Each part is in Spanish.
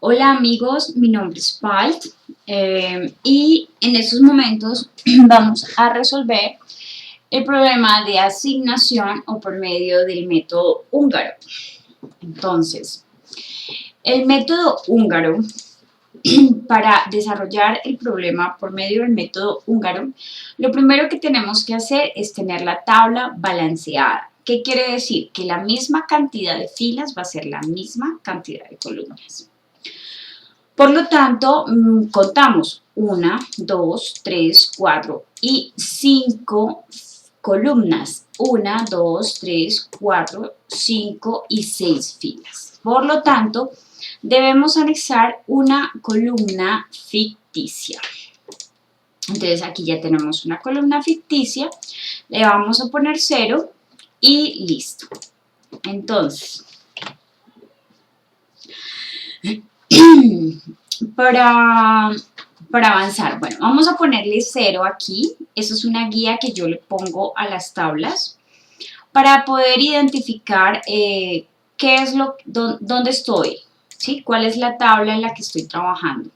Hola amigos, mi nombre es Palt y en estos momentos vamos a resolver el problema de asignación o por medio del método húngaro. Entonces, el método húngaro, para desarrollar el problema por medio del método húngaro, lo primero que tenemos que hacer es tener la tabla balanceada. ¿Qué quiere decir? Que la misma cantidad de filas va a ser la misma cantidad de columnas. Por lo tanto, contamos 1, 2, 3, 4 y 5 columnas. 1, 2, 3, 4, 5 y 6 filas. Por lo tanto, debemos anexar una columna ficticia. Entonces, aquí ya tenemos una columna ficticia. Le vamos a poner 0 y listo. Entonces, para avanzar, bueno, vamos a ponerle 0 aquí. Eso es una guía que yo le pongo a las tablas para poder identificar qué es dónde estoy, ¿sí? Cuál es la tabla en la que estoy trabajando.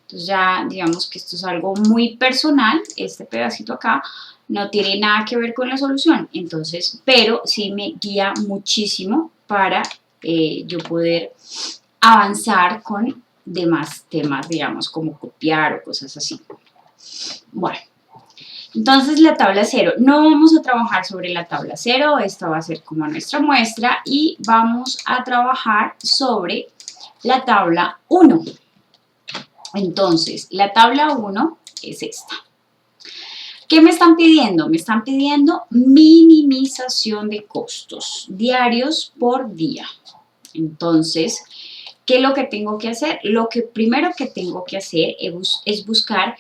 Entonces ya digamos que esto es algo muy personal, este pedacito acá no tiene nada que ver con la solución, entonces, pero sí me guía muchísimo para yo poder avanzar con demás temas, digamos, como copiar o cosas así. Bueno, entonces la tabla 0, no vamos a trabajar sobre la tabla 0, esta va a ser como nuestra muestra y vamos a trabajar sobre la tabla 1. Entonces, la tabla 1 es esta. ¿Qué me están pidiendo? Me están pidiendo minimización de costos diarios por día. Entonces, ¿qué es lo que tengo que hacer? Lo que primero que tengo que hacer es buscar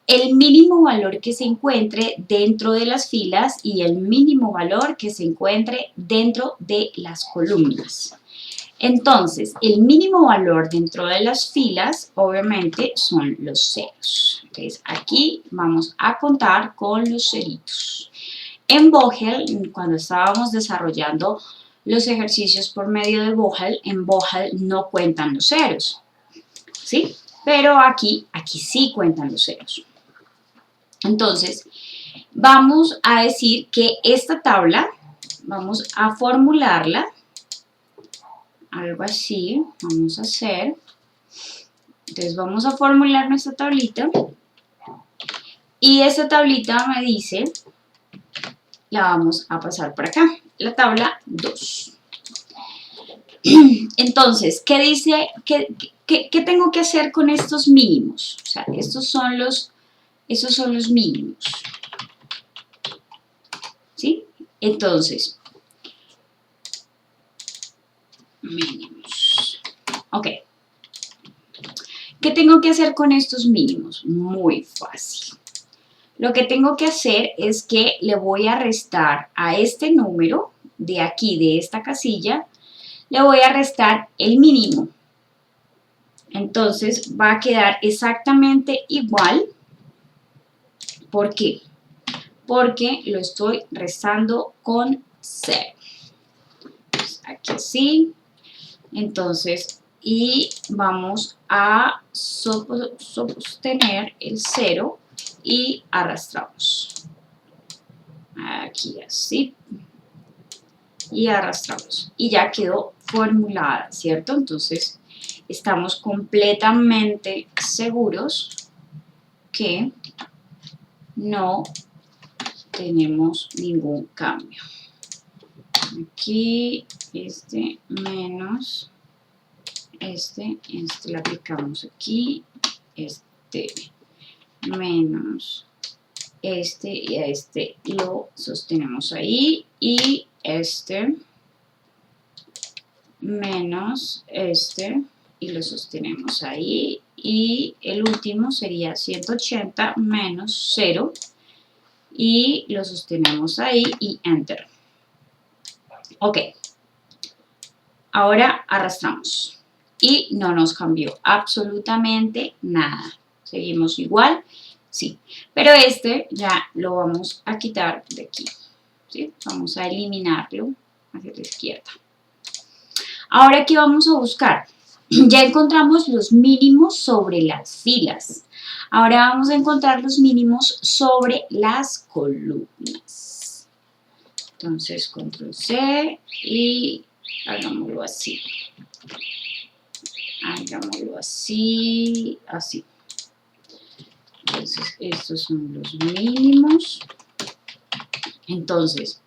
el mínimo valor que se encuentre dentro de las filas y el mínimo valor que se encuentre dentro de las columnas. Entonces, el mínimo valor dentro de las filas, obviamente, son los ceros. Entonces, aquí vamos a contar con los ceritos. En Bogel, cuando estábamos desarrollando los ejercicios por medio de Bogel, en Bogel no cuentan los ceros, ¿sí? Pero aquí sí cuentan los ceros. Entonces, vamos a decir que esta tabla, vamos a formularla, algo así, vamos a hacer. Entonces vamos a formular nuestra tablita y esta tablita me dice, la vamos a pasar por acá, la tabla 2. Entonces, ¿qué dice? ¿Qué tengo que hacer con estos mínimos? O sea, esos son los mínimos. ¿Sí? Entonces, mínimos. Ok. ¿Qué tengo que hacer con estos mínimos? Muy fácil. Lo que tengo que hacer es que le voy a restar a este número de aquí, de esta casilla, le voy a restar el mínimo. Entonces va a quedar exactamente igual. ¿Por qué? Porque lo estoy restando con 0. Aquí sí. Entonces, y vamos a sostener el 0 y arrastramos. Aquí así. Y arrastramos. Y ya quedó formulada, ¿cierto? Entonces, estamos completamente seguros que no tenemos ningún cambio. Aquí, menos, este lo aplicamos aquí, menos, y a este lo sostenemos ahí, y menos, y lo sostenemos ahí, y el último sería 180 menos 0, y lo sostenemos ahí, y Enter. Ok, ahora arrastramos y no nos cambió absolutamente nada. Seguimos igual, sí, pero ya lo vamos a quitar de aquí, ¿sí? Vamos a eliminarlo hacia la izquierda. Ahora, ¿qué vamos a buscar? Ya encontramos los mínimos sobre las filas. Ahora vamos a encontrar los mínimos sobre las columnas. Entonces, control C y hagámoslo así. Hagámoslo así, así. Entonces, estos son los mínimos. Entonces,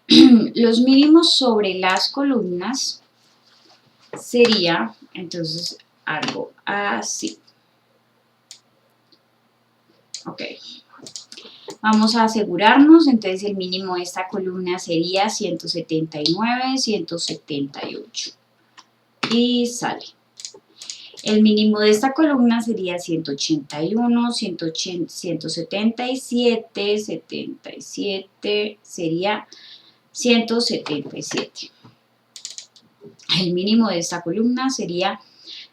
los mínimos sobre las columnas sería, entonces, algo así. Ok. Vamos a asegurarnos, entonces el mínimo de esta columna sería 179, 178. Y sale. El mínimo de esta columna sería 181, 177, 77, sería 177. El mínimo de esta columna sería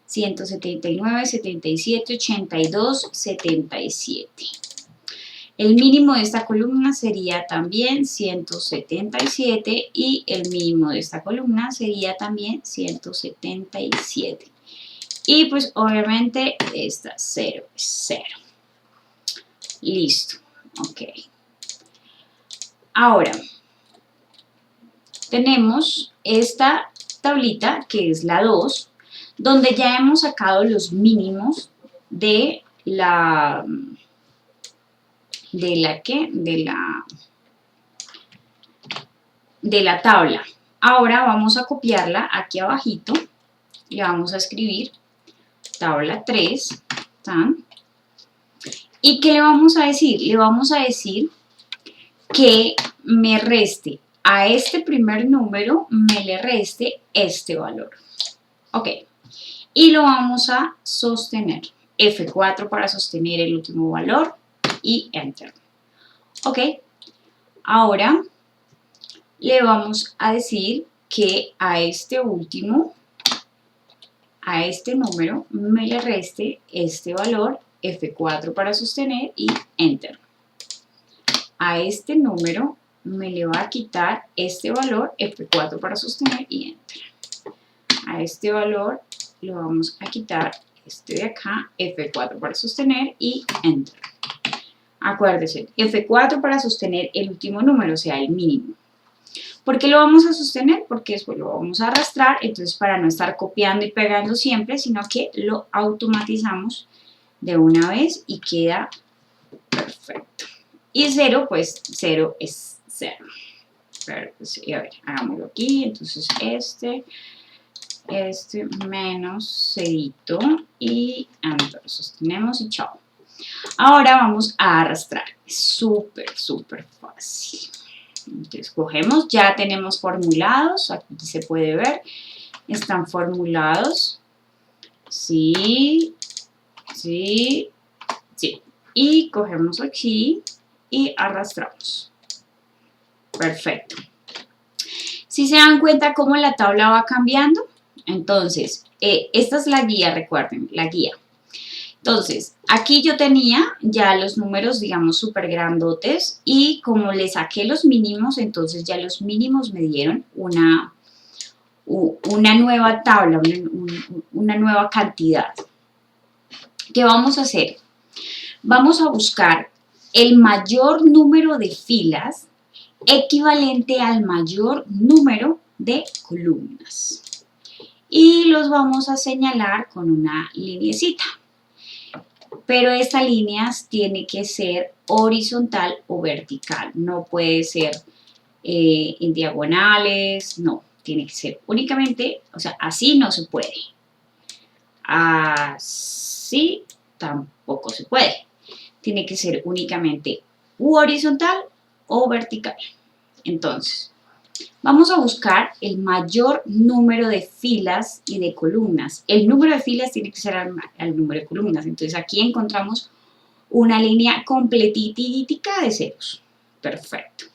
179, 77, 82, 77. El mínimo de esta columna sería también 177 y el mínimo de esta columna sería también 177. Y pues obviamente esta 0 es 0. Listo. Ok. Ahora, tenemos esta tablita que es la 2, donde ya hemos sacado los mínimos de la... ¿De la tabla. Ahora vamos a copiarla aquí abajito. Le vamos a escribir tabla 3, ¿tan? ¿Y qué le vamos a decir? Le vamos a decir que me reste a este primer número, me le reste este valor. Ok. Y lo vamos a sostener. F4 para sostener el último valor y Enter. Ok. Ahora le vamos a decir que a este último, a este número, me le reste este valor, F4 para sostener y Enter. A este número me le va a quitar este valor, F4 para sostener y Enter. A este valor le vamos a quitar este de acá, F4 para sostener y Enter. Acuérdese, F4 para sostener el último número, o sea, el mínimo. ¿Por qué lo vamos a sostener? Porque después lo vamos a arrastrar, entonces para no estar copiando y pegando siempre, sino que lo automatizamos de una vez y queda perfecto. Y 0, pues 0 es 0. Pero, pues, a ver, hagámoslo aquí, entonces este menos cedito y entonces sostenemos y chao. Ahora vamos a arrastrar, es súper, súper fácil. Entonces cogemos, ya tenemos formulados, aquí se puede ver, están formulados, sí, sí, sí. Y cogemos aquí y arrastramos. Perfecto. Si se dan cuenta cómo la tabla va cambiando, entonces, esta es la guía, recuerden, la guía. Entonces, aquí yo tenía ya los números, digamos, súper grandotes y como le saqué los mínimos, entonces ya los mínimos me dieron una nueva tabla, una nueva cantidad. ¿Qué vamos a hacer? Vamos a buscar el mayor número de filas equivalente al mayor número de columnas. Y los vamos a señalar con una lineecita. Pero esta línea tiene que ser horizontal o vertical, no puede ser en diagonales, no, tiene que ser únicamente, o sea, así no se puede, así tampoco se puede, tiene que ser únicamente horizontal o vertical. Entonces, vamos a buscar el mayor número de filas y de columnas. El número de filas tiene que ser al número de columnas. Entonces aquí encontramos una línea completita de ceros. Perfecto.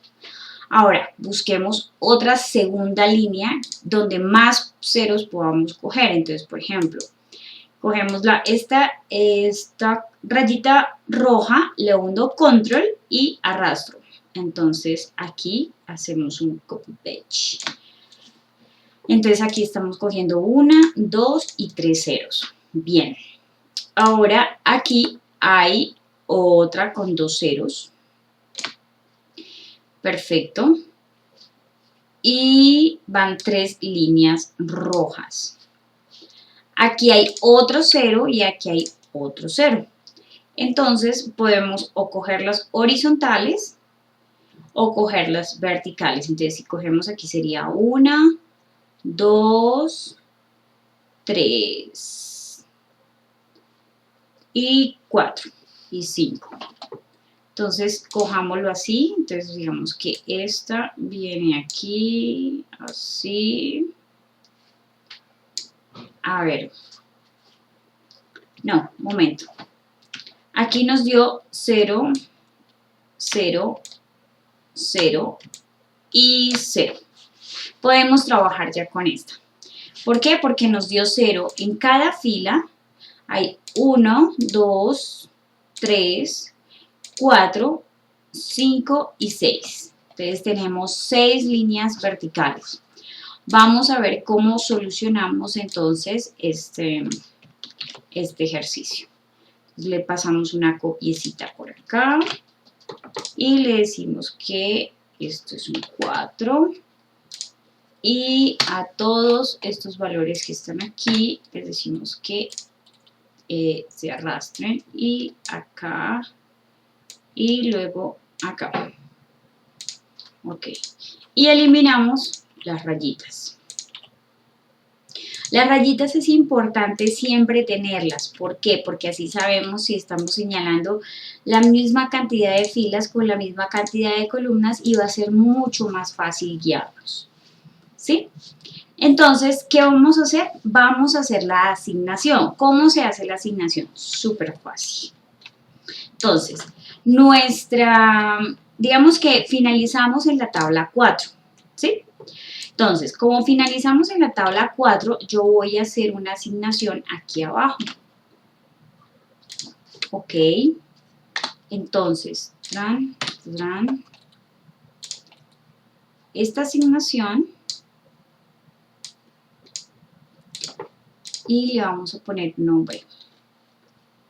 Ahora, busquemos otra segunda línea donde más ceros podamos coger. Entonces, por ejemplo, cogemos esta rayita roja, le hundo control y arrastro. Entonces aquí hacemos un copy paste. Entonces aquí estamos cogiendo 1, 2 y 3 ceros. Bien. Ahora aquí hay otra con 2 ceros. Perfecto. Y van 3 líneas rojas. Aquí hay otro 0 y aquí hay otro 0. Entonces podemos o cogerlas horizontales o cogerlas verticales. Entonces si cogemos aquí sería 1, 2, 3 y 4 y 5. Entonces cojámoslo así. Entonces digamos que esta viene aquí, así. A ver. No, momento. Aquí nos dio 0, 0, 0 y 0. Podemos trabajar ya con esta. ¿Por qué? Porque nos dio 0 en cada fila. Hay 1, 2, 3, 4, 5 y 6. Entonces tenemos 6 líneas verticales. Vamos a ver cómo solucionamos entonces este ejercicio. Le pasamos una copiecita por acá y le decimos que esto es un 4 y a todos estos valores que están aquí les decimos que se arrastren y acá y luego acá. Ok. Y eliminamos las rayitas. Las rayitas es importante siempre tenerlas. ¿Por qué? Porque así sabemos si estamos señalando la misma cantidad de filas con la misma cantidad de columnas y va a ser mucho más fácil guiarnos. ¿Sí? Entonces, ¿qué vamos a hacer? Vamos a hacer la asignación. ¿Cómo se hace la asignación? Súper fácil. Entonces, digamos que finalizamos en la tabla 4, ¿sí? Entonces, como finalizamos en la tabla 4, yo voy a hacer una asignación aquí abajo. Ok. Entonces, esta asignación y le vamos a poner nombre.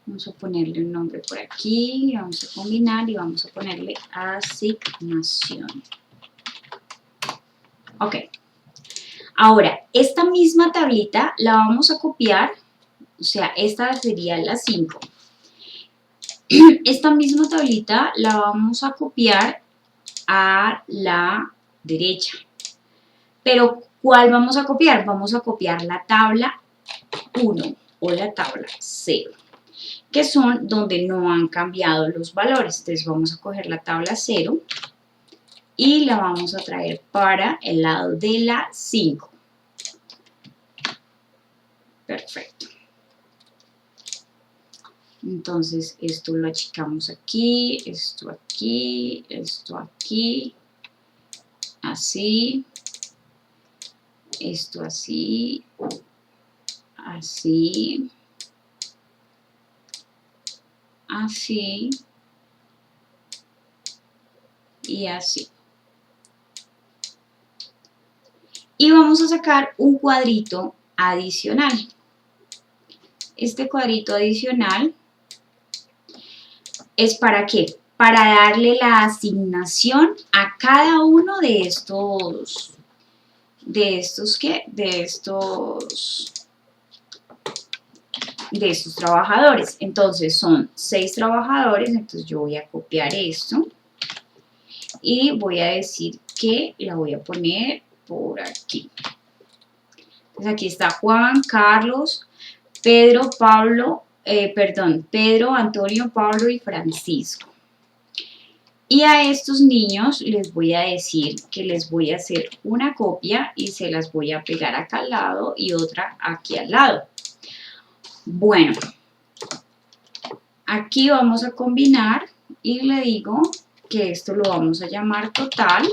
Vamos a ponerle un nombre por aquí, vamos a combinar y vamos a ponerle asignación. Ok. Ahora, esta misma tablita la vamos a copiar, o sea, esta sería la 5. Esta misma tablita la vamos a copiar a la derecha. Pero, ¿cuál vamos a copiar? Vamos a copiar la tabla 1 o la tabla 0, que son donde no han cambiado los valores. Entonces vamos a coger la tabla 0 y la vamos a traer para el lado de la 5. Perfecto. Entonces esto lo achicamos aquí, esto aquí, así, esto así, así, así y así. Y vamos a sacar un cuadrito adicional. Este cuadrito adicional es ¿para qué? Para darle la asignación a cada uno de estos trabajadores. Entonces son 6 trabajadores, entonces yo voy a copiar esto y voy a decir que la voy a poner por aquí. Entonces aquí está Juan, Carlos, Pedro, Pedro, Antonio, Pablo y Francisco. Y a estos niños les voy a decir que les voy a hacer una copia y se las voy a pegar acá al lado y otra aquí al lado. Bueno, aquí vamos a combinar y le digo que esto lo vamos a llamar total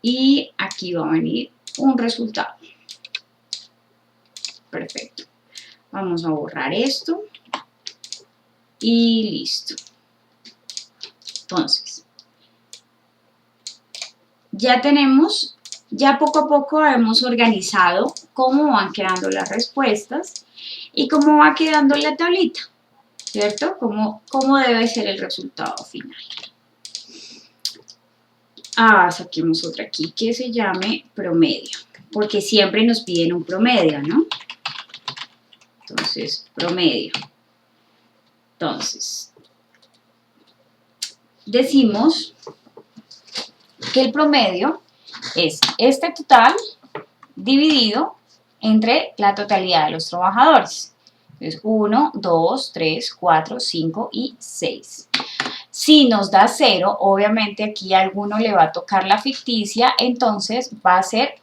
y aquí va a venir un resultado. Perfecto. Vamos a borrar esto y listo. Entonces, ya tenemos ya poco a poco hemos organizado cómo van quedando las respuestas y cómo va quedando la tablita, ¿cierto? Cómo debe ser el resultado final. Saquemos otra aquí que se llame promedio, porque siempre nos piden un promedio, ¿no? Entonces, promedio. Entonces, decimos que el promedio es este total dividido entre la totalidad de los trabajadores. Entonces, 1, 2, 3, 4, 5 y 6. Si nos da 0, obviamente aquí a alguno le va a tocar la ficticia, entonces va a ser,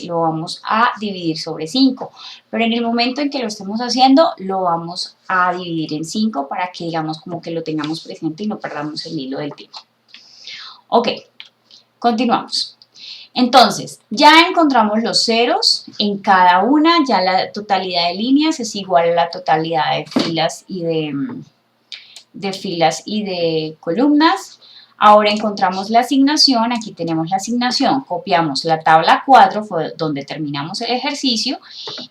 lo vamos a dividir sobre 5. Pero en el momento en que lo estemos haciendo, lo vamos a dividir en 5 para que digamos como que lo tengamos presente y no perdamos el hilo del tema. Ok, continuamos. Entonces, ya encontramos los ceros en cada una, ya la totalidad de líneas es igual a la totalidad de filas y de columnas. Ahora encontramos la asignación, aquí tenemos la asignación, copiamos la tabla 4, fue donde terminamos el ejercicio,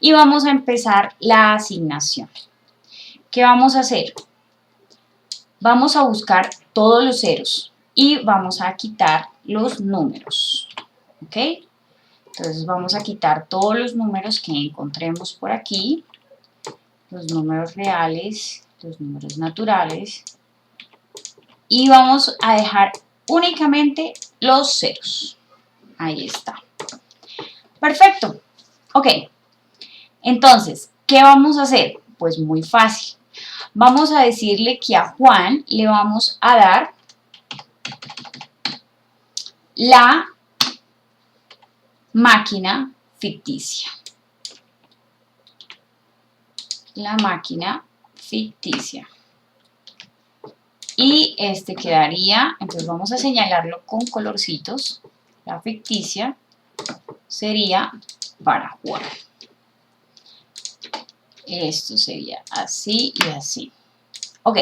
y vamos a empezar la asignación. ¿Qué vamos a hacer? Vamos a buscar todos los ceros y vamos a quitar los números. ¿Ok? Entonces vamos a quitar todos los números que encontremos por aquí, los números reales, los números naturales, y vamos a dejar únicamente los ceros. Ahí está. Perfecto. Ok. Entonces, ¿qué vamos a hacer? Pues muy fácil. Vamos a decirle que a Juan le vamos a dar la máquina ficticia. La máquina ficticia. Y este quedaría, entonces vamos a señalarlo con colorcitos. La ficticia sería para Juan. Esto sería así y así. Ok,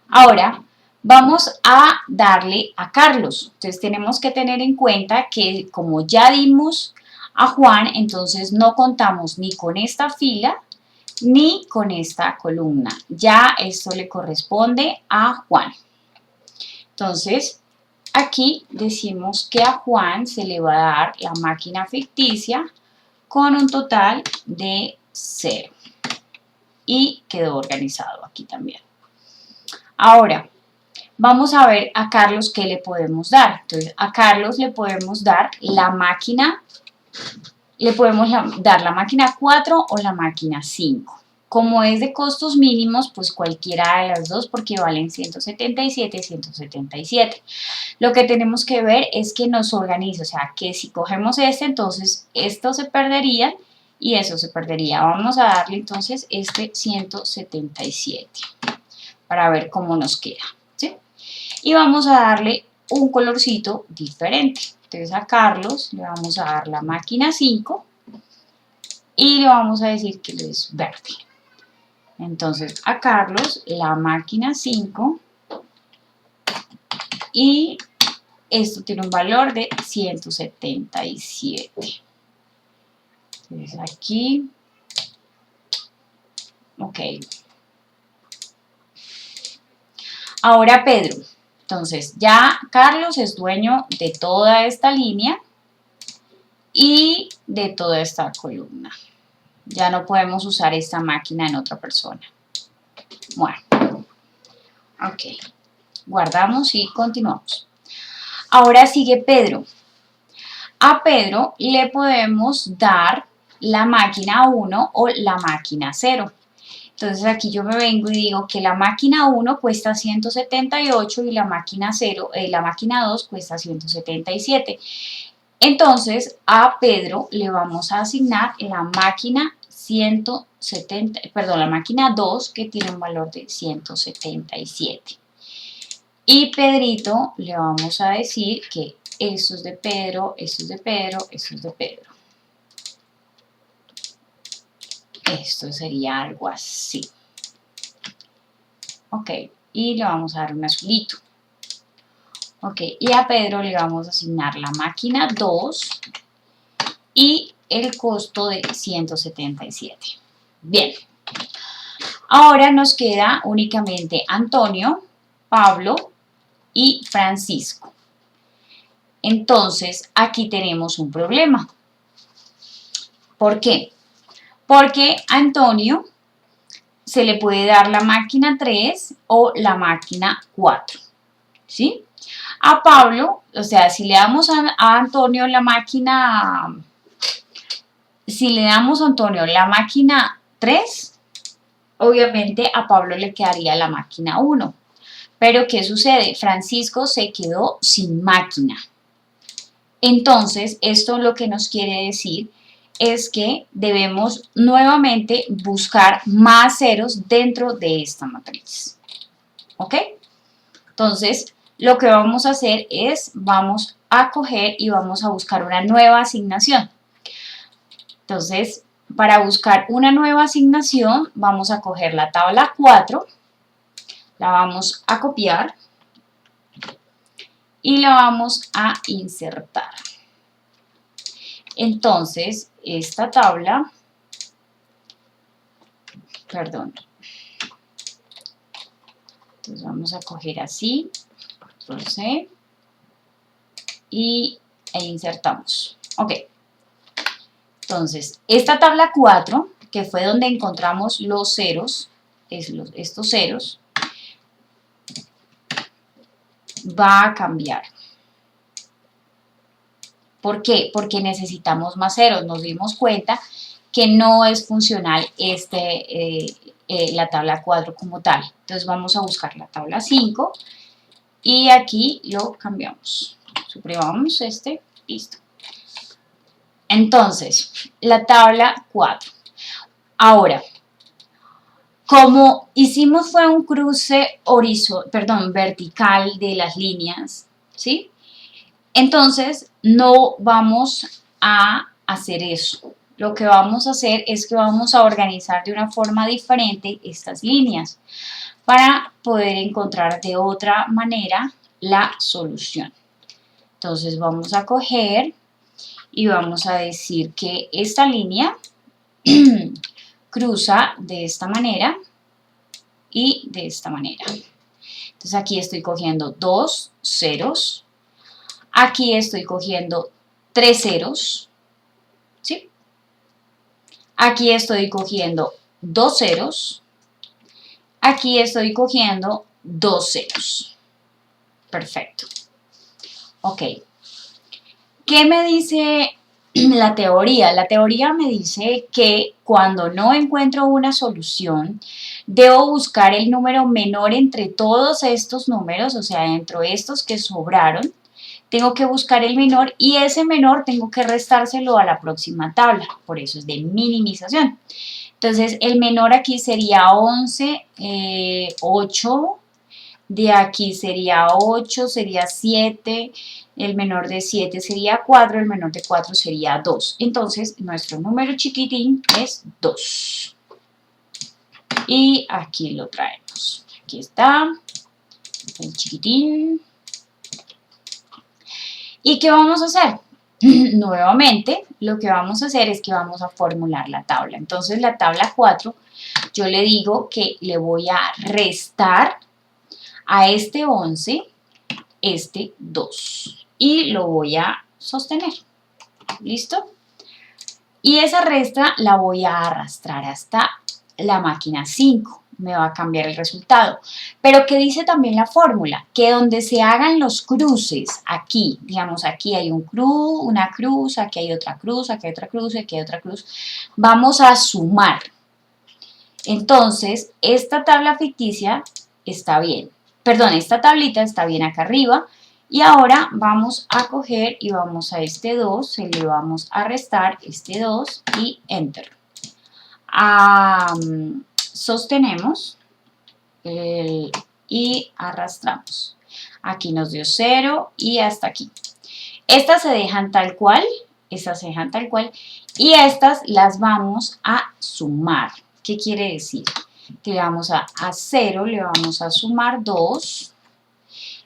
ahora vamos a darle a Carlos. Entonces tenemos que tener en cuenta que como ya dimos a Juan, entonces no contamos ni con esta fila ni con esta columna. Ya esto le corresponde a Juan. Entonces, aquí decimos que a Juan se le va a dar la máquina ficticia con un total de 0. Y quedó organizado aquí también. Ahora, vamos a ver a Carlos qué le podemos dar. Entonces, a Carlos le podemos dar la máquina, la máquina 4 o la máquina 5. Como es de costos mínimos, pues cualquiera de las dos porque valen 177 y 177. Lo que tenemos que ver es que nos organice, o sea, que si cogemos este, entonces esto se perdería y eso se perdería. Vamos a darle entonces este 177 para ver cómo nos queda, ¿sí? Y vamos a darle un colorcito diferente. Entonces a Carlos le vamos a dar la máquina 5 y le vamos a decir que es verde. Entonces a Carlos la máquina 5 y esto tiene un valor de 177. Entonces aquí, ok. Ahora Pedro. Entonces ya Carlos es dueño de toda esta línea y de toda esta columna. Ya no podemos usar esta máquina en otra persona. Bueno, ok. Guardamos y continuamos. Ahora sigue Pedro. A Pedro le podemos dar la máquina 1 o la máquina 0. Entonces aquí yo me vengo y digo que la máquina 1 cuesta 178 y la máquina 2 cuesta 177. Entonces a Pedro le vamos a asignar la máquina la máquina 2 que tiene un valor de 177. Y Pedrito le vamos a decir que esto es de Pedro, esto es de Pedro, esto es de Pedro. Esto sería algo así. Ok, y le vamos a dar un azulito. Ok, y a Pedro le vamos a asignar la máquina 2 y el costo de 177. Bien, ahora nos queda únicamente Antonio, Pablo y Francisco. Entonces, aquí tenemos un problema. ¿Por qué? Porque a Antonio se le puede dar la máquina 3 o la máquina 4, ¿sí? A Pablo, o sea, si le damos a Antonio la máquina, si le damos a Antonio la máquina 3, obviamente a Pablo le quedaría la máquina 1. Pero, ¿qué sucede? Francisco se quedó sin máquina. Entonces, esto lo que nos quiere decir es que debemos nuevamente buscar más ceros dentro de esta matriz. ¿Ok? Entonces, lo que vamos a hacer es, vamos a coger y vamos a buscar una nueva asignación. Entonces, para buscar una nueva asignación, vamos a coger la tabla 4, la vamos a copiar y la vamos a insertar. Entonces, esta tabla, perdón, entonces vamos a coger así, control C, e insertamos. Ok, entonces, esta tabla 4, que fue donde encontramos los ceros, estos ceros, va a cambiar. ¿Por qué? Porque necesitamos más ceros. Nos dimos cuenta que no es funcional la tabla 4 como tal. Entonces vamos a buscar la tabla 5 y aquí lo cambiamos. Suprimamos este, listo. Entonces, la tabla 4. Ahora, como hicimos fue un cruce vertical de las líneas, ¿sí? Entonces, no vamos a hacer eso. Lo que vamos a hacer es que vamos a organizar de una forma diferente estas líneas para poder encontrar de otra manera la solución. Entonces, vamos a coger y vamos a decir que esta línea cruza de esta manera y de esta manera. Entonces, aquí estoy cogiendo 2 ceros. Aquí estoy cogiendo 3 ceros, ¿sí? Aquí estoy cogiendo 2 ceros. Aquí estoy cogiendo 2 ceros. Perfecto. Ok. ¿Qué me dice la teoría? La teoría me dice que cuando no encuentro una solución, debo buscar el número menor entre todos estos números, o sea, dentro de estos que sobraron, tengo que buscar el menor y ese menor tengo que restárselo a la próxima tabla, por eso es de minimización. Entonces, el menor aquí sería 11, 8, de aquí sería 8, sería 7, el menor de 7 sería 4, el menor de 4 sería 2. Entonces, nuestro número chiquitín es 2. Y aquí lo traemos. Aquí está, el chiquitín. ¿Y qué vamos a hacer? Nuevamente, lo que vamos a hacer es que vamos a formular la tabla. Entonces, la tabla 4, yo le digo que le voy a restar a este 11, este 2. Y lo voy a sostener. ¿Listo? Y esa resta la voy a arrastrar hasta la máquina 5. Me va a cambiar el resultado. Pero ¿qué dice también la fórmula? Que donde se hagan los cruces, aquí, digamos, aquí hay una cruz, aquí hay otra cruz, aquí hay otra cruz, aquí hay otra cruz, vamos a sumar. Entonces, esta tabla ficticia está bien. Perdón, esta tablita está bien acá arriba. Y ahora vamos a coger y vamos a este 2, se le vamos a restar este 2 y Enter. Sostenemos y arrastramos. Aquí nos dio 0 y hasta aquí. Estas se dejan tal cual, estas se dejan tal cual y estas las vamos a sumar. ¿Qué quiere decir? Que le vamos a 0, le vamos a sumar 2,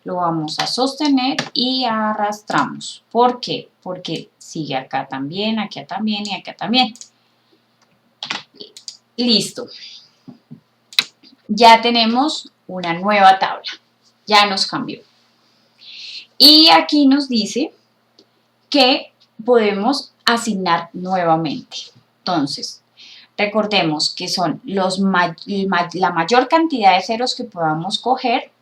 lo vamos a sostener y arrastramos. ¿Por qué? Porque sigue acá también y acá también. Listo. Ya tenemos una nueva tabla. Ya nos cambió. Y aquí nos dice que podemos asignar nuevamente. Entonces, recordemos que son la mayor cantidad de ceros que podamos coger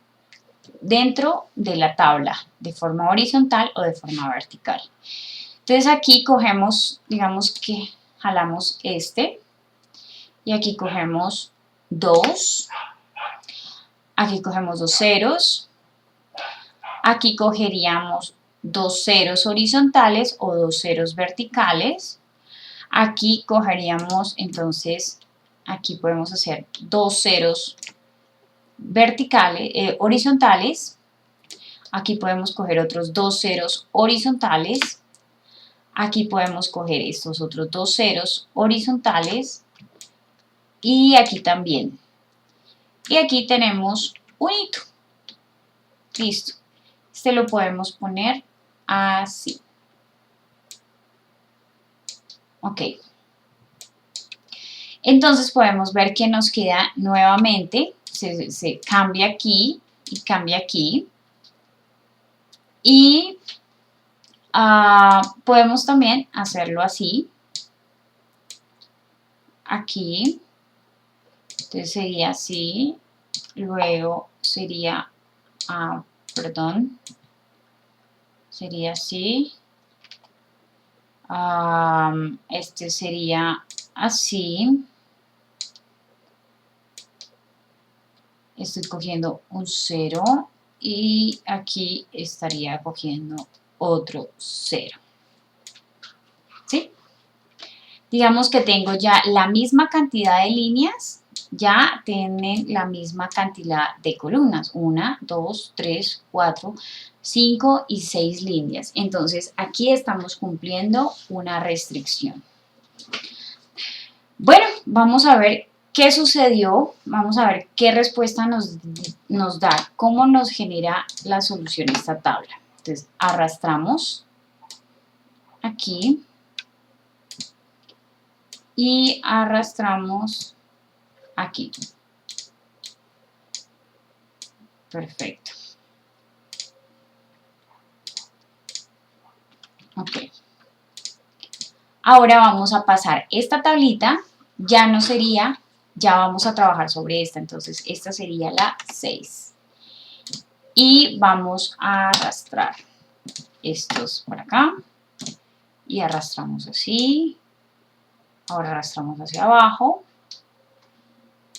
dentro de la tabla, de forma horizontal o de forma vertical. Entonces aquí cogemos, digamos que jalamos este, y aquí cogemos 2, aquí cogemos 2 ceros, aquí cogeríamos 2 ceros horizontales o 2 ceros verticales, aquí cogeríamos entonces, aquí podemos hacer 2 ceros verticales, horizontales, aquí podemos coger otros 2 ceros horizontales, aquí podemos coger estos otros 2 ceros horizontales y aquí también. Y aquí tenemos un hito. Listo. Este lo podemos poner así. Ok. Entonces podemos ver que nos queda nuevamente, se cambia aquí y cambia aquí. Y podemos también hacerlo así. Aquí. Entonces sería así. Luego sería, sería así. Este sería así. Estoy cogiendo un 0 y aquí estaría cogiendo otro 0. ¿Sí? Digamos que tengo ya la misma cantidad de líneas, ya tienen la misma cantidad de columnas. 1, 2, 3, 4, 5 y 6 líneas. Entonces aquí estamos cumpliendo una restricción. Bueno, vamos a ver qué sucedió, vamos a ver qué respuesta nos da, cómo nos genera la solución esta tabla. Entonces arrastramos aquí y arrastramos aquí. Perfecto. Ok. Ahora vamos a pasar esta tablita, ya no sería, ya vamos a trabajar sobre esta, entonces esta sería la 6. Y vamos a arrastrar estos por acá y arrastramos así. Ahora arrastramos hacia abajo,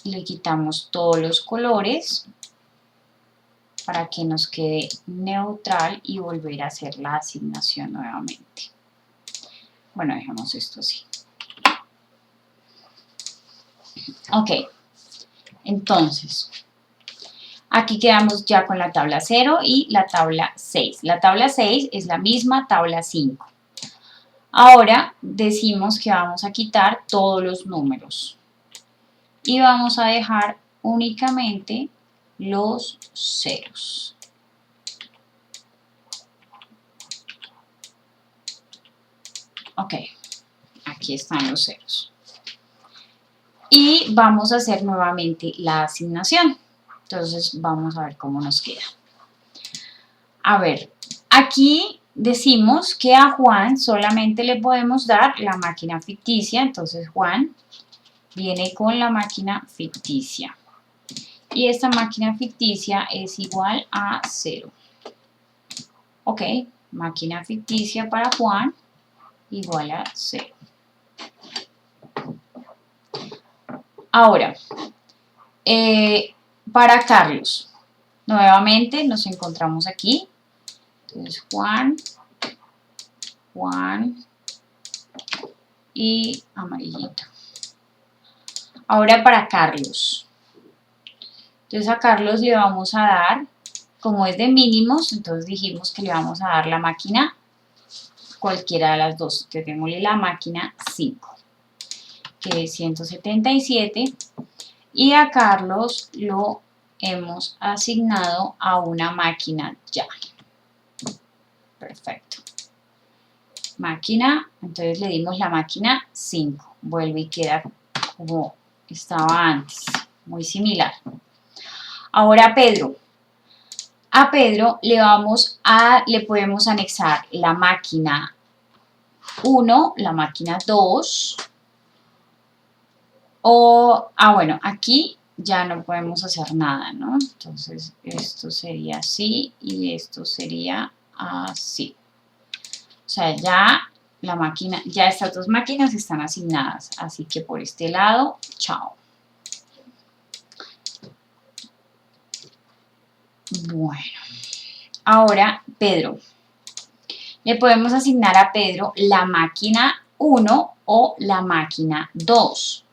le quitamos todos los colores para que nos quede neutral y volver a hacer la asignación nuevamente. Bueno, dejamos esto así. Ok, entonces, aquí quedamos ya con la tabla 0 y la tabla 6. La tabla 6 es la misma tabla 5. Ahora decimos que vamos a quitar todos los números y vamos a dejar únicamente los ceros. Ok, aquí están los ceros. Y vamos a hacer nuevamente la asignación. Entonces vamos a ver cómo nos queda. A ver, aquí decimos que a Juan solamente le podemos dar la máquina ficticia. Entonces Juan viene con la máquina ficticia. Y esta máquina ficticia es igual a 0. Ok, máquina ficticia para Juan igual a 0. Ahora, para Carlos, nuevamente nos encontramos aquí. Entonces, Juan y amarillito. Ahora para Carlos. Entonces a Carlos le vamos a dar, como es de mínimos, entonces dijimos que le vamos a dar la máquina, cualquiera de las dos. Entonces démosle la máquina 5, que es 177. Y a Carlos lo hemos asignado a una máquina ya. Perfecto. Máquina, entonces le dimos la máquina 5. Vuelve y queda como estaba antes, muy similar. Ahora Pedro. A Pedro le podemos anexar la máquina 1, la máquina 2, bueno, aquí ya no podemos hacer nada, ¿no? Entonces, esto sería así y esto sería así. O sea, ya estas dos máquinas están asignadas, así que por este lado, chao. Bueno, ahora Pedro. Le podemos asignar a Pedro la máquina 1 o la máquina 2.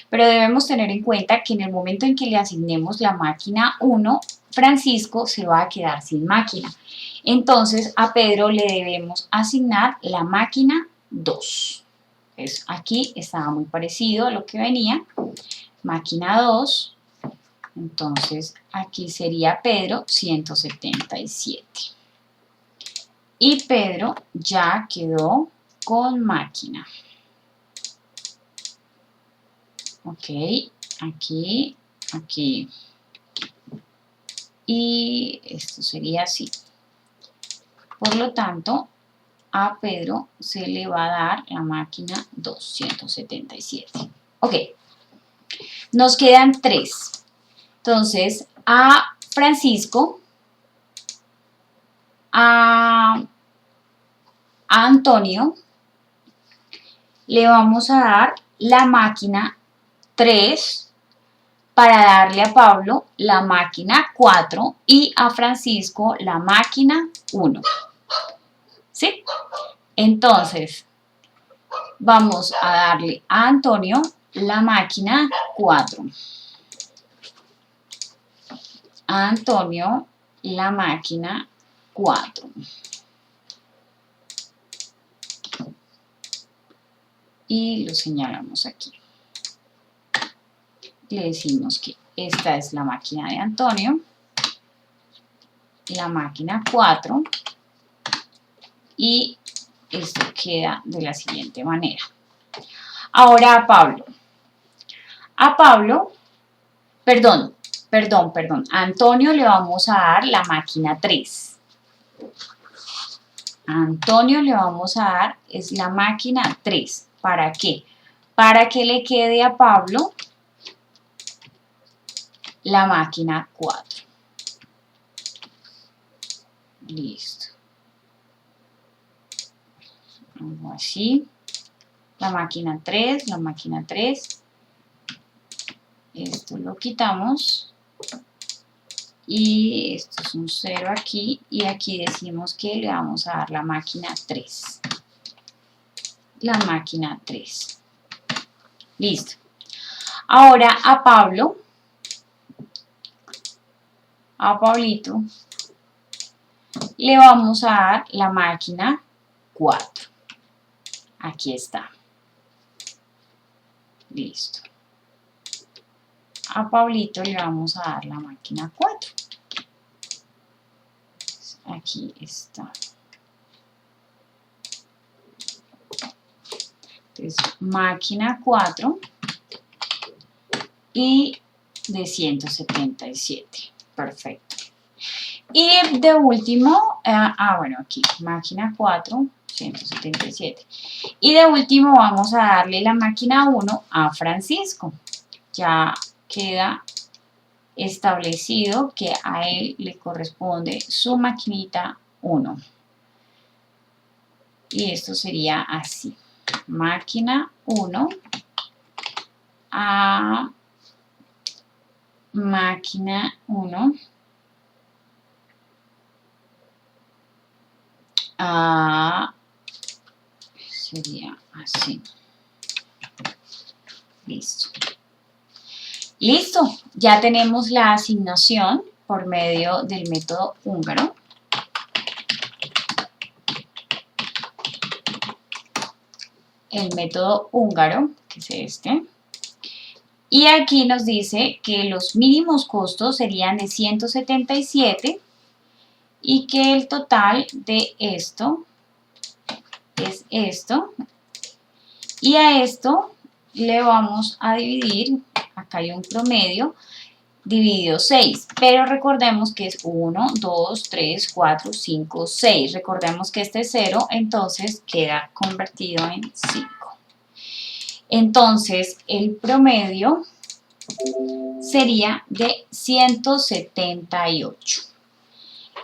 Pero debemos tener en cuenta que en el momento en que le asignemos la máquina 1, Francisco se va a quedar sin máquina. Entonces a Pedro le debemos asignar la máquina 2. Aquí estaba muy parecido a lo que venía. Máquina 2. Entonces aquí sería Pedro 177. Y Pedro ya quedó con máquina. Ok, aquí, aquí. Y esto sería así. Por lo tanto, a Pedro se le va a dar la máquina 277. Ok, nos quedan 3. Entonces, a Francisco, a Antonio, le vamos a dar la máquina 3 para darle a Pablo la máquina 4 y a Francisco la máquina 1. ¿Sí? Entonces, vamos a darle a Antonio la máquina 4. A Antonio la máquina 4. Y lo señalamos aquí. Le decimos que esta es la máquina de Antonio, la máquina 4, y esto queda de la siguiente manera. Ahora a Pablo. A Pablo, perdón, a Antonio le vamos a dar la máquina 3. A Antonio le vamos a dar es la máquina 3. ¿Para qué? Para que le quede a Pablo la máquina 4. Listo. Algo así. La máquina 3, la máquina 3. Esto lo quitamos. Y esto es un 0 aquí. Y aquí decimos que le vamos a dar la máquina 3. La máquina 3. Listo. Ahora a Pablo. A Pablito. Le vamos a dar la máquina 4. Aquí está. Listo. A Pablito le vamos a dar la máquina 4. Aquí está. Entonces, máquina 4 y de 177. Perfecto. Y de último, bueno, aquí, máquina 4, 177. Y de último vamos a darle la máquina 1 a Francisco. Ya queda establecido que a él le corresponde su maquinita 1. Y esto sería así. Máquina 1 a máquina 1 sería así. Listo. Listo, ya tenemos la asignación por medio del método húngaro. El método húngaro, que es este. Y aquí nos dice que los mínimos costos serían de 177 y que el total de esto es esto. Y a esto le vamos a dividir, acá hay un promedio, dividido 6, pero recordemos que es 1, 2, 3, 4, 5, 6. Recordemos que este es 0, entonces queda convertido en 5. Entonces, el promedio sería de 178.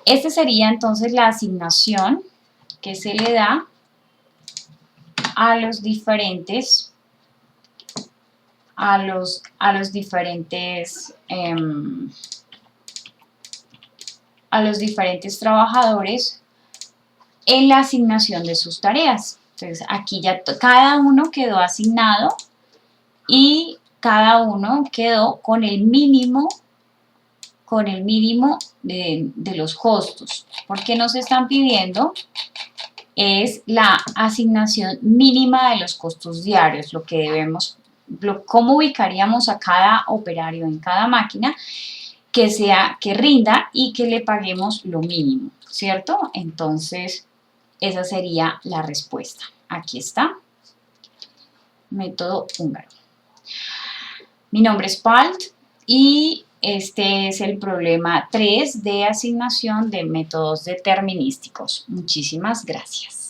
Esta sería entonces la asignación que se le da a los diferentes trabajadores en la asignación de sus tareas. Entonces aquí ya cada uno quedó asignado y cada uno quedó con el mínimo de los costos. Porque nos están pidiendo es la asignación mínima de los costos diarios, lo que debemos, cómo ubicaríamos a cada operario en cada máquina que rinda y que le paguemos lo mínimo, ¿cierto? Entonces, esa sería la respuesta. Aquí está, método húngaro. Mi nombre es Palt y este es el problema 3 de asignación de métodos determinísticos. Muchísimas gracias.